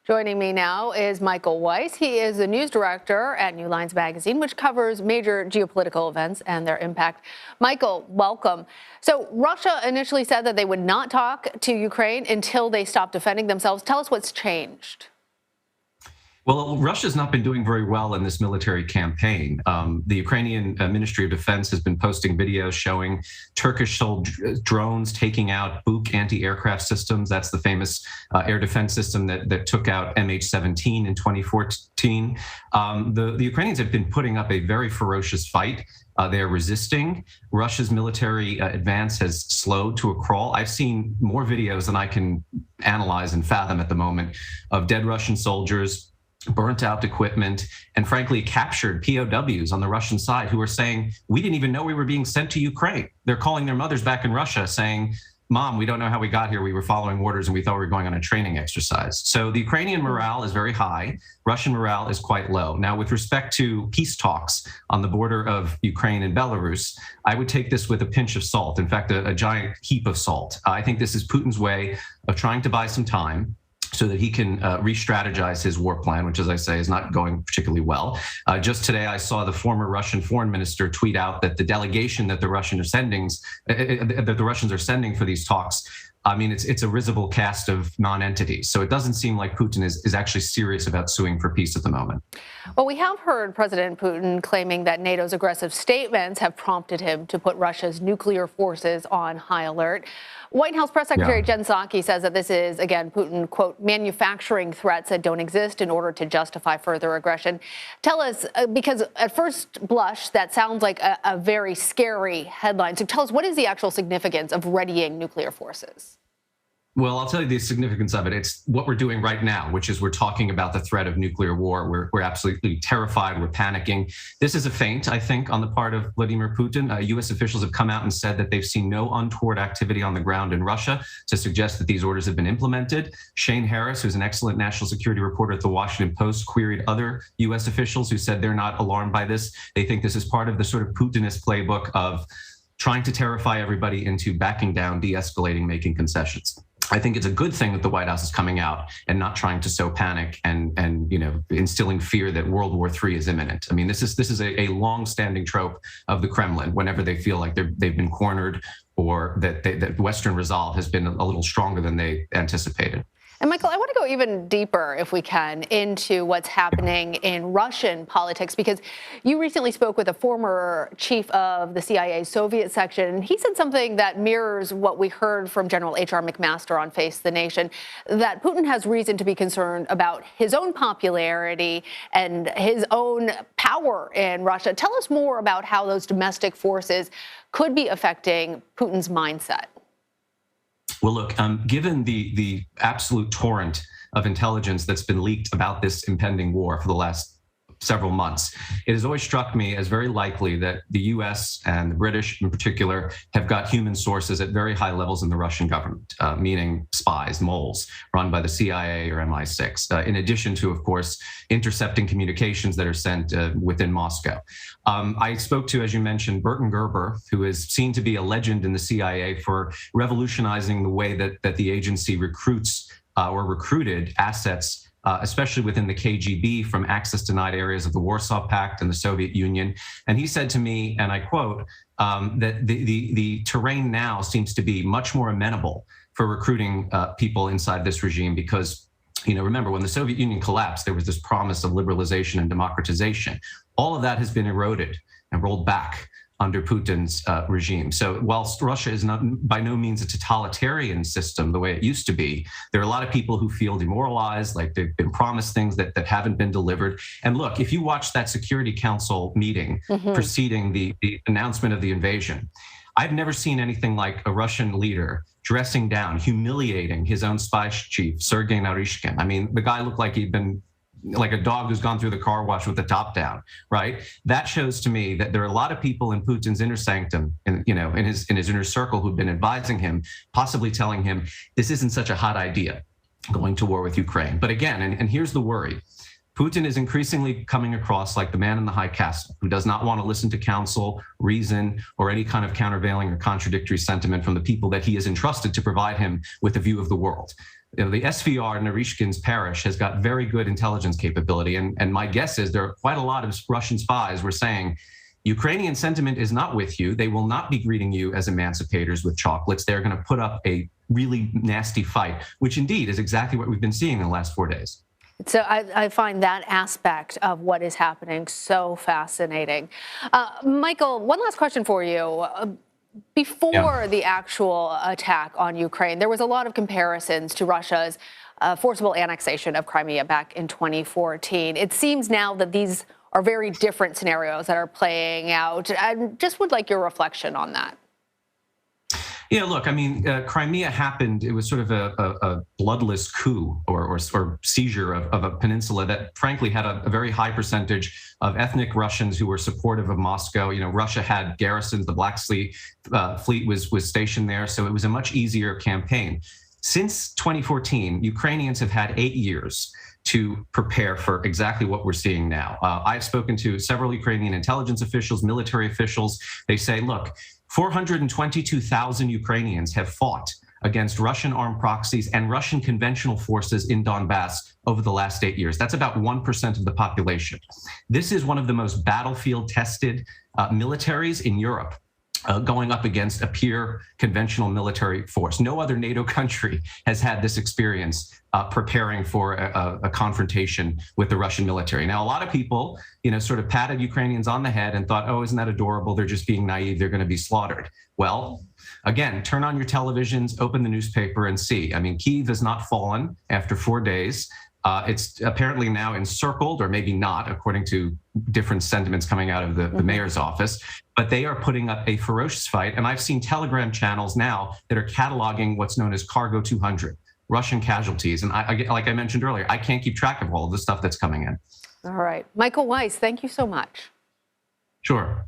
Joining me now is Michael Weiss. He is the news director at New Lines Magazine, which covers major geopolitical events and their impact. Michael, welcome. So Russia initially said that they would not talk to Ukraine until they stopped defending themselves. Tell us what's changed. Well, Russia's not been doing very well in this military campaign. The Ukrainian Ministry of Defense has been posting videos showing Turkish-sold drones taking out Buk anti-aircraft systems. That's the famous air defense system that took out MH17 in 2014. The Ukrainians have been putting up a very ferocious fight. They're resisting. Russia's military advance has slowed to a crawl. I've seen more videos than I can analyze and fathom at the moment of dead Russian soldiers, burnt out equipment, and frankly captured POWs on the Russian side who are saying, we didn't even know we were being sent to Ukraine. They're calling their mothers back in Russia saying, Mom, we don't know how we got here. We were following orders and we thought we were going on a training exercise. So the Ukrainian morale is very high. Russian morale is quite low. Now, with respect to peace talks on the border of Ukraine and Belarus, I would take this with a pinch of salt. In fact, a giant heap of salt. I think this is Putin's way of trying to buy some time so that he can re-strategize his war plan, which, as I say, is not going particularly well. Just today, I saw the former Russian foreign minister tweet out that the delegation that the Russians are sending for these talks, I mean, it's a risible cast of non-entities. So it doesn't seem like Putin is actually serious about suing for peace at the moment. Well, we have heard President Putin claiming that NATO's aggressive statements have prompted him to put Russia's nuclear forces on high alert. White House Press Secretary Jen Psaki says that this is, again, Putin, quote, manufacturing threats that don't exist in order to justify further aggression. Tell us, because at first blush, that sounds like a very scary headline. So tell us, what is the actual significance of readying nuclear forces? Well, I'll tell you the significance of it. It's what we're doing right now, which is we're talking about the threat of nuclear war. We're absolutely terrified. We're panicking. This is a feint, I think, on the part of Vladimir Putin. U.S. officials have come out and said that they've seen no untoward activity on the ground in Russia to suggest that these orders have been implemented. Shane Harris, who's an excellent national security reporter at the Washington Post, queried other U.S. officials who said they're not alarmed by this. They think this is part of the sort of Putinist playbook of trying to terrify everybody into backing down, de-escalating, making concessions. I think it's a good thing that the White House is coming out and not trying to sow panic and instilling fear that World War III is imminent. I mean, this is a long-standing trope of the Kremlin. Whenever they feel like they've been cornered or that Western resolve has been a little stronger than they anticipated. And Michael, I want to go even deeper, if we can, into what's happening in Russian politics, because you recently spoke with a former chief of the CIA's Soviet section, and he said something that mirrors what we heard from General H.R. McMaster on Face the Nation, that Putin has reason to be concerned about his own popularity and his own power in Russia. Tell us more about how those domestic forces could be affecting Putin's mindset. Well, look, given the absolute torrent of intelligence that's been leaked about this impending war for the last several months, it has always struck me as very likely that the U.S. and the British in particular have got human sources at very high levels in the Russian government, meaning spies, moles, run by the CIA or MI6, in addition to, of course, intercepting communications that are sent within Moscow. I spoke to, as you mentioned, Burton Gerber, who is seen to be a legend in the CIA for revolutionizing the way that the agency recruits or recruited assets, especially within the KGB, from access denied areas of the Warsaw Pact and the Soviet Union. And he said to me, and I quote, that the terrain now seems to be much more amenable for recruiting people inside this regime because, remember, when the Soviet Union collapsed, there was this promise of liberalization and democratization. All of that has been eroded and rolled back under Putin's regime. So whilst Russia is not by no means a totalitarian system the way it used to be, there are a lot of people who feel demoralized, like they've been promised things that haven't been delivered. And look, if you watch that Security Council meeting preceding the announcement of the invasion, I've never seen anything like a Russian leader dressing down, humiliating his own spy chief, Sergei Narishkin. I mean, the guy looked like he'd been like a dog who's gone through the car wash with the top down, right? That shows to me that there are a lot of people in Putin's inner sanctum, in his inner circle, who've been advising him, possibly telling him this isn't such a hot idea, going to war with Ukraine. But again, and here's the worry. Putin is increasingly coming across like the man in the high castle who does not want to listen to counsel, reason, or any kind of countervailing or contradictory sentiment from the people that he is entrusted to provide him with a view of the world. the SVR, Narishkin's parish, has got very good intelligence capability. And my guess is there are quite a lot of Russian spies were saying, Ukrainian sentiment is not with you. They will not be greeting you as emancipators with chocolates. They're going to put up a really nasty fight, which indeed is exactly what we've been seeing in the last 4 days. So I find that aspect of what is happening so fascinating. Michael, one last question for you. Before the actual attack on Ukraine, there was a lot of comparisons to Russia's forcible annexation of Crimea back in 2014. It seems now that these are very different scenarios that are playing out. I just would like your reflection on that. Yeah, look, I mean, Crimea happened. It was sort of a bloodless coup or seizure of a peninsula that, frankly, had a very high percentage of ethnic Russians who were supportive of Moscow. You know, Russia had garrisons. The Black Sea fleet was stationed there, so it was a much easier campaign. Since 2014, Ukrainians have had 8 years to prepare for exactly what we're seeing now. I've spoken to several Ukrainian intelligence officials, military officials. They say, look, 422,000 Ukrainians have fought against Russian armed proxies and Russian conventional forces in Donbass over the last 8 years. That's about 1% of the population. This is one of the most battlefield-tested militaries in Europe. Going up against a peer conventional military force. No other NATO country has had this experience preparing for a confrontation with the Russian military. Now, a lot of people, sort of patted Ukrainians on the head and thought, oh, isn't that adorable? They're just being naive. They're going to be slaughtered. Well, again, turn on your televisions, open the newspaper and see. I mean, Kyiv has not fallen after 4 days. It's apparently now encircled, or maybe not, according to different sentiments coming out of the mayor's office. But they are putting up a ferocious fight. And I've seen Telegram channels now that are cataloging what's known as Cargo 200, Russian casualties. And like I mentioned earlier, I can't keep track of all of the stuff that's coming in. All right. Michael Weiss, thank you so much. Sure.